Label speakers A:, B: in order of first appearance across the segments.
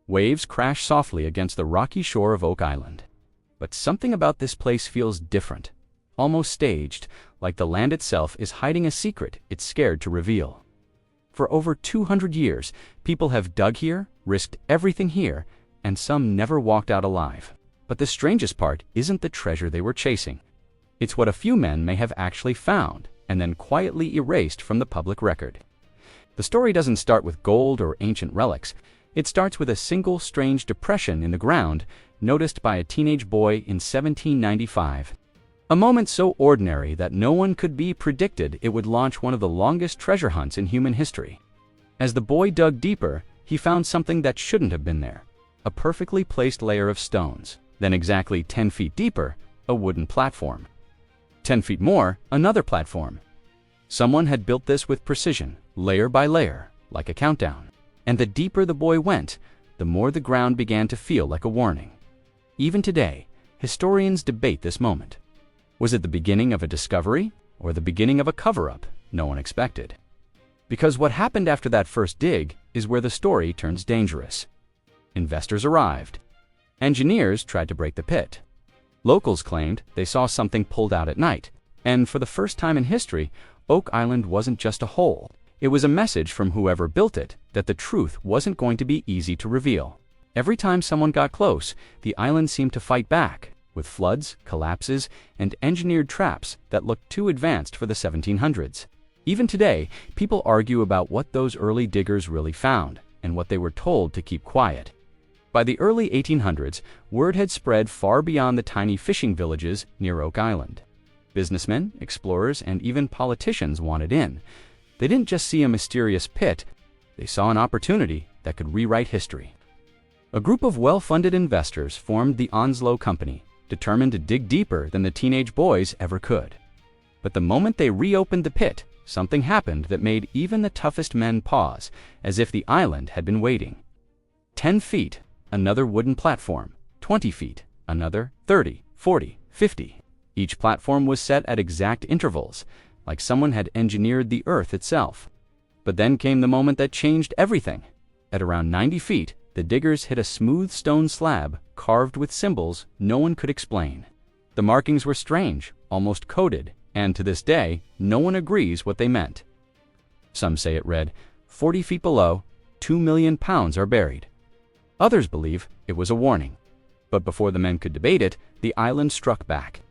A: Waves crash softly against the rocky shore of Oak Island. But something about this place feels different, almost staged, like the land itself is hiding a secret it's scared to reveal. For over 200 years, people have dug here, risked everything here, and some never walked out alive. But the strangest part isn't the treasure they were chasing. It's what a few men may have actually found, and then quietly erased from the public record. The story doesn't start with gold or ancient relics. It starts with a single strange depression in the ground, noticed by a teenage boy in 1795. A moment so ordinary that no one could be predicted it would launch one of the longest treasure hunts in human history. As the boy dug deeper, he found something that shouldn't have been there. A perfectly placed layer of stones. Then exactly 10 feet deeper, a wooden platform. 10 feet more, another platform. Someone had built this with precision, layer by layer, like a countdown. And the deeper the boy went, the more the ground began to feel like a warning. Even today, historians debate this moment. Was it the beginning of a discovery, or the beginning of a cover-up no one expected? Because what happened after that first dig is where the story turns dangerous. Investors arrived. Engineers tried to break the pit. Locals claimed they saw something pulled out at night, and for the first time in history, Oak Island wasn't just a hole. It was a message from whoever built it that the truth wasn't going to be easy to reveal. Every time someone got close, the island seemed to fight back, with floods, collapses, and engineered traps that looked too advanced for the 1700s. Even today, people argue about what those early diggers really found, and what they were told to keep quiet. By the early 1800s, word had spread far beyond the tiny fishing villages near Oak Island. Businessmen, explorers, and even politicians wanted in. They didn't just see a mysterious pit, they saw an opportunity that could rewrite history. A group of well-funded investors formed the Onslow Company, determined to dig deeper than the teenage boys ever could. But the moment they reopened the pit, something happened that made even the toughest men pause, as if the island had been waiting. 10 feet. Another wooden platform, 20 feet, another 30, 40, 50. Each platform was set at exact intervals, like someone had engineered the earth itself. But then came the moment that changed everything. At around 90 feet, the diggers hit a smooth stone slab carved with symbols no one could explain. The markings were strange, almost coded, and to this day, no one agrees what they meant. Some say it read, 40 feet below, 2 million pounds are buried. Others believe it was a warning. But before the men could debate it, the island struck back.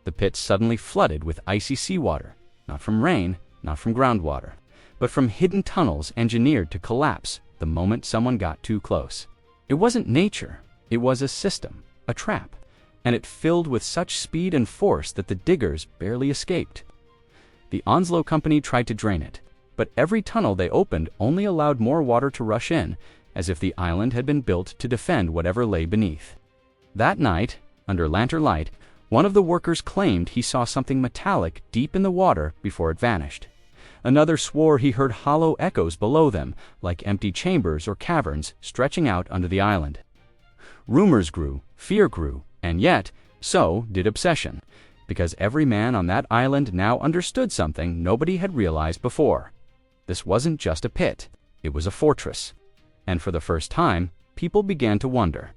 A: The pit suddenly flooded with icy seawater, not from rain, not from groundwater, but from hidden tunnels engineered to collapse the moment someone got too close. It wasn't nature, it was a system, a trap, and it filled with such speed and force that the diggers barely escaped. The Onslow Company tried to drain it, but every tunnel they opened only allowed more water to rush in, as if the island had been built to defend whatever lay beneath. That night, under lantern light, one of the workers claimed he saw something metallic deep in the water before it vanished. Another swore he heard hollow echoes below them, like empty chambers or caverns stretching out under the island. Rumors grew, fear grew, and yet, so did obsession, because every man on that island now understood something nobody had realized before. This wasn't just a pit, it was a fortress. And for the first time, people began to wonder,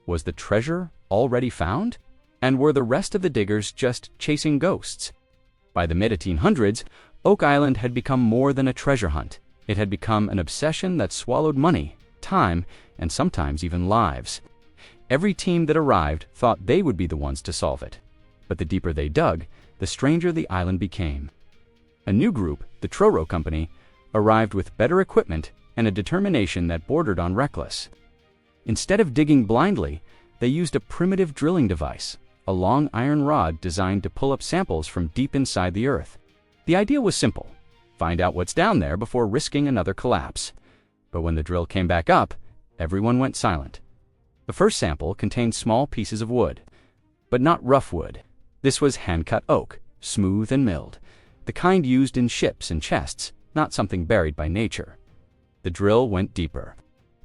A: was the treasure already found? And were the rest of the diggers just chasing ghosts? By the mid-1800s, Oak Island had become more than a treasure hunt. It had become an obsession that swallowed money, time, and sometimes even lives. Every team that arrived thought they would be the ones to solve it. But the deeper they dug, the stranger the island became. A new group, the Truro Company, arrived with better equipment and a determination that bordered on reckless. Instead of digging blindly, they used a primitive drilling device, a long iron rod designed to pull up samples from deep inside the earth. The idea was simple: find out what's down there before risking another collapse. But when the drill came back up, everyone went silent. The first sample contained small pieces of wood, but not rough wood. This was hand-cut oak, smooth and milled, the kind used in ships and chests, not something buried by nature. The drill went deeper.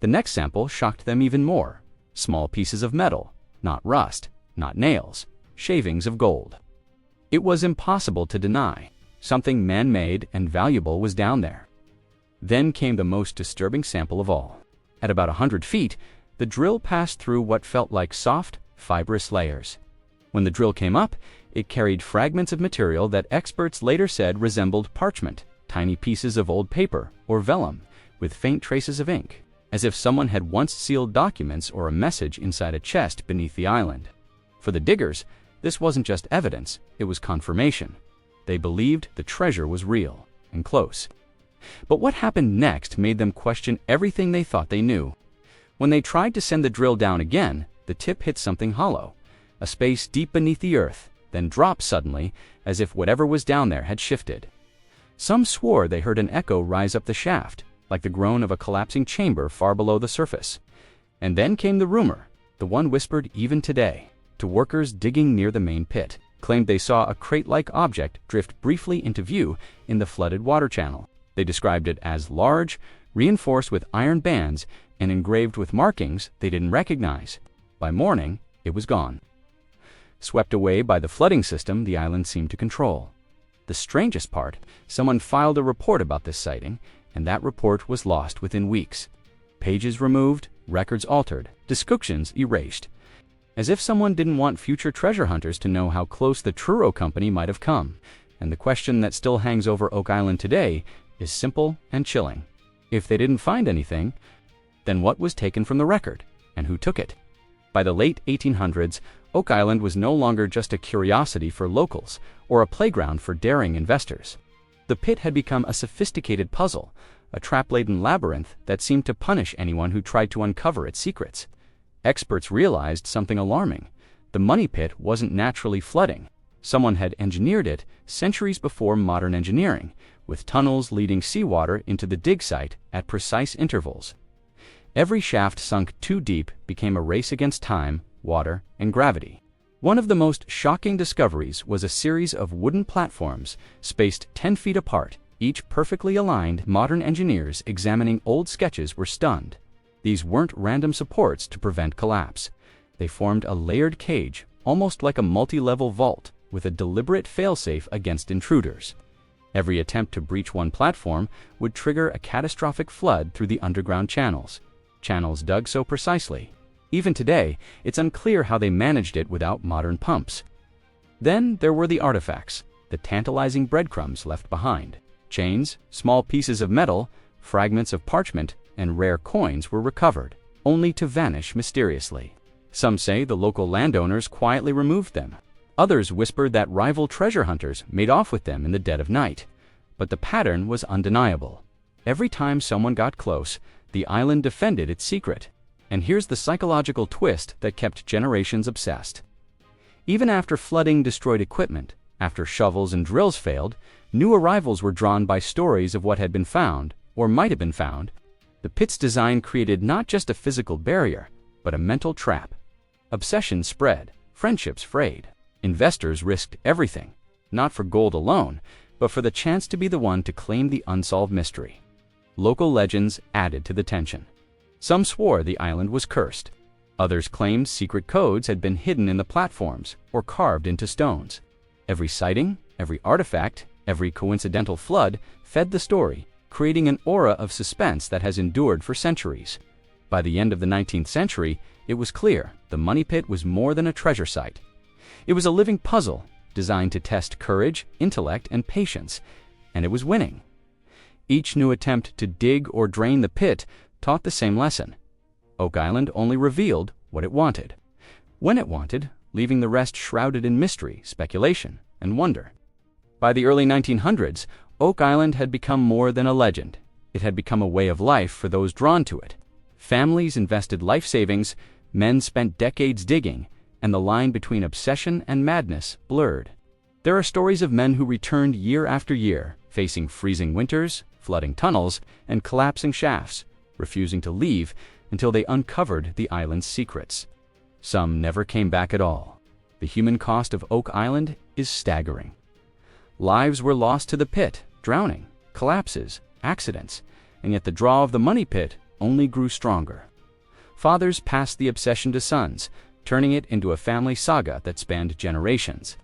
A: The next sample shocked them even more. Small pieces of metal, not rust, not nails, shavings of gold. It was impossible to deny. Something man-made and valuable was down there. Then came the most disturbing sample of all. At about 100 feet, The drill passed through what felt like soft, fibrous layers. When the drill came up, it carried fragments of material that experts later said resembled parchment, tiny pieces of old paper or vellum, with faint traces of ink, as if someone had once sealed documents or a message inside a chest beneath the island. For the diggers, this wasn't just evidence, it was confirmation. They believed the treasure was real and close. But what happened next made them question everything they thought they knew. When they tried to send the drill down again, the tip hit something hollow, a space deep beneath the earth, then dropped suddenly as if whatever was down there had shifted. Some swore they heard an echo rise up the shaft, like the groan of a collapsing chamber far below the surface. And then came the rumor, the one whispered even today, to workers digging near the main pit, claimed they saw a crate-like object drift briefly into view in the flooded water channel. They described it as large, reinforced with iron bands, and engraved with markings they didn't recognize. By morning, it was gone. Swept away by the flooding system the island seemed to control. The strangest part, someone filed a report about this sighting, and that report was lost within weeks. Pages removed, records altered, descriptions erased, as if someone didn't want future treasure hunters to know how close the Truro Company might have come. And the question that still hangs over Oak Island today is simple and chilling. If they didn't find anything, then what was taken from the record, and who took it? By the late 1800s, Oak Island was no longer just a curiosity for locals or a playground for daring investors. The pit had become a sophisticated puzzle, a trap-laden labyrinth that seemed to punish anyone who tried to uncover its secrets. Experts realized something alarming. The money pit wasn't naturally flooding. Someone had engineered it centuries before modern engineering, with tunnels leading seawater into the dig site at precise intervals. Every shaft sunk too deep became a race against time, water, and gravity. One of the most shocking discoveries was a series of wooden platforms spaced 10 feet apart, each perfectly aligned. Modern engineers examining old sketches were stunned. These weren't random supports to prevent collapse. They formed a layered cage, almost like a multi-level vault, with a deliberate failsafe against intruders. Every attempt to breach one platform would trigger a catastrophic flood through the underground channels dug so precisely. Even today, it's unclear how they managed it without modern pumps. Then there were the artifacts, the tantalizing breadcrumbs left behind. Chains, small pieces of metal, fragments of parchment, and rare coins were recovered, only to vanish mysteriously. Some say the local landowners quietly removed them. Others whispered that rival treasure hunters made off with them in the dead of night. But the pattern was undeniable. Every time someone got close, the island defended its secret. And here's the psychological twist that kept generations obsessed. Even after flooding destroyed equipment, after shovels and drills failed, new arrivals were drawn by stories of what had been found, or might have been found. The pit's design created not just a physical barrier, but a mental trap. Obsession spread, friendships frayed. Investors risked everything, not for gold alone, but for the chance to be the one to claim the unsolved mystery. Local legends added to the tension. Some swore the island was cursed. Others claimed secret codes had been hidden in the platforms or carved into stones. Every sighting, every artifact, every coincidental flood fed the story, creating an aura of suspense that has endured for centuries. By the end of the 19th century, it was clear the money pit was more than a treasure site. It was a living puzzle designed to test courage, intellect, and patience, and it was winning. Each new attempt to dig or drain the pit taught the same lesson. Oak Island only revealed what it wanted, when it wanted, leaving the rest shrouded in mystery, speculation, and wonder. By the early 1900s, Oak Island had become more than a legend. It had become a way of life for those drawn to it. Families invested life savings, men spent decades digging, and the line between obsession and madness blurred. There are stories of men who returned year after year, facing freezing winters, flooding tunnels, and collapsing shafts, refusing to leave until they uncovered the island's secrets. Some never came back at all. The human cost of Oak Island is staggering. Lives were lost to the pit, drowning, collapses, accidents, and yet the draw of the money pit only grew stronger. Fathers passed the obsession to sons, turning it into a family saga that spanned generations.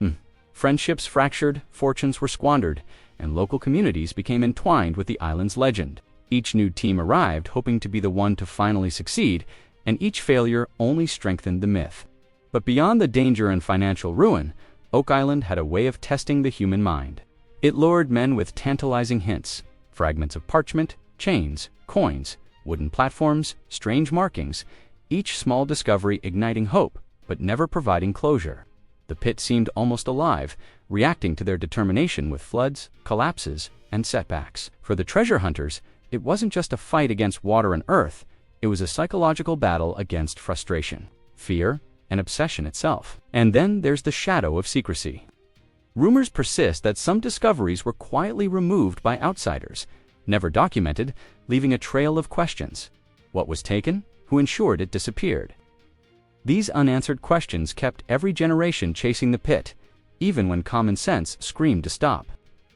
A: Friendships fractured, fortunes were squandered, and local communities became entwined with the island's legend. Each new team arrived hoping to be the one to finally succeed, and each failure only strengthened the myth. But beyond the danger and financial ruin, Oak Island had a way of testing the human mind. It lured men with tantalizing hints: fragments of parchment, chains, coins, wooden platforms, strange markings, each small discovery igniting hope, but never providing closure. The pit seemed almost alive, reacting to their determination with floods, collapses, and setbacks. For the treasure hunters, it wasn't just a fight against water and earth, it was a psychological battle against frustration, fear, and obsession itself. And then there's the shadow of secrecy. Rumors persist that some discoveries were quietly removed by outsiders, never documented, leaving a trail of questions. What was taken? Who ensured it disappeared? These unanswered questions kept every generation chasing the pit, even when common sense screamed to stop.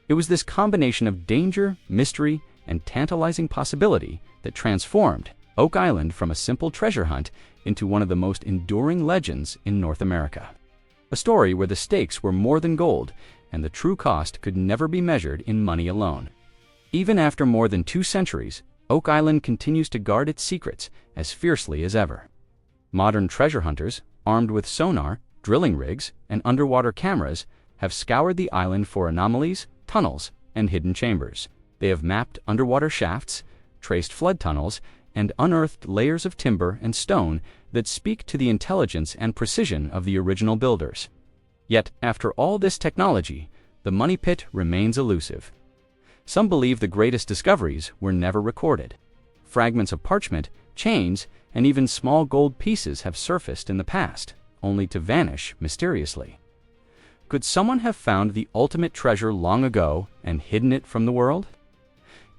A: It was this combination of danger, mystery, and tantalizing possibility that transformed Oak Island from a simple treasure hunt into one of the most enduring legends in North America. A story where the stakes were more than gold, and the true cost could never be measured in money alone. Even after more than 2 centuries, Oak Island continues to guard its secrets as fiercely as ever. Modern treasure hunters, armed with sonar, drilling rigs, and underwater cameras, have scoured the island for anomalies, tunnels, and hidden chambers. They have mapped underwater shafts, traced flood tunnels, and unearthed layers of timber and stone that speak to the intelligence and precision of the original builders. Yet, after all this technology, the money pit remains elusive. Some believe the greatest discoveries were never recorded. Fragments of parchment, chains, and even small gold pieces have surfaced in the past, only to vanish mysteriously. Could someone have found the ultimate treasure long ago and hidden it from the world?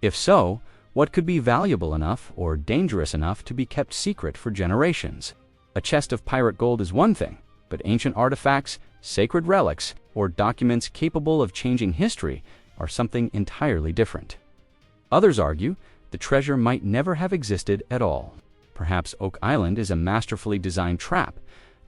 A: If so, what could be valuable enough or dangerous enough to be kept secret for generations? A chest of pirate gold is one thing, but ancient artifacts, sacred relics, or documents capable of changing history are something entirely different. Others argue the treasure might never have existed at all. Perhaps Oak Island is a masterfully designed trap,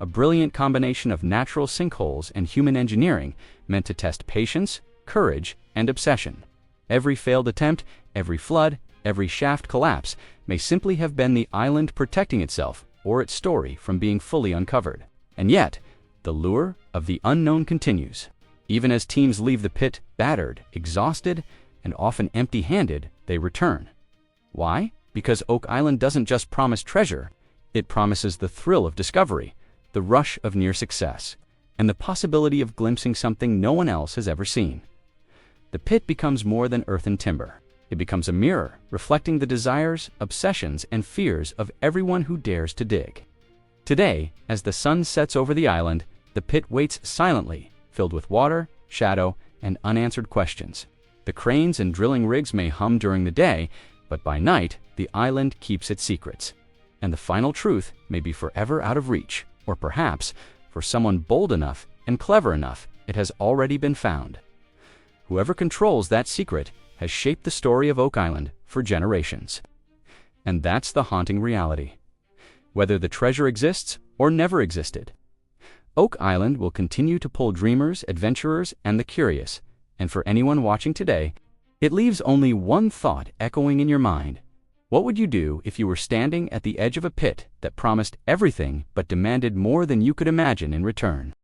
A: a brilliant combination of natural sinkholes and human engineering meant to test patience, courage, and obsession. Every failed attempt, every flood, every shaft collapse may simply have been the island protecting itself or its story from being fully uncovered. And yet, the lure of the unknown continues. Even as teams leave the pit battered, exhausted, and often empty-handed, they return. Why? Because Oak Island doesn't just promise treasure, it promises the thrill of discovery, the rush of near success, and the possibility of glimpsing something no one else has ever seen. The pit becomes more than earth and timber. It becomes a mirror, reflecting the desires, obsessions, and fears of everyone who dares to dig. Today, as the sun sets over the island, the pit waits silently, filled with water, shadow, and unanswered questions. The cranes and drilling rigs may hum during the day, but by night, the island keeps its secrets. And the final truth may be forever out of reach, or perhaps, for someone bold enough and clever enough, it has already been found. Whoever controls that secret has shaped the story of Oak Island for generations. And that's the haunting reality. Whether the treasure exists or never existed, Oak Island will continue to pull dreamers, adventurers, and the curious. And for anyone watching today, it leaves only one thought echoing in your mind. What would you do if you were standing at the edge of a pit that promised everything but demanded more than you could imagine in return?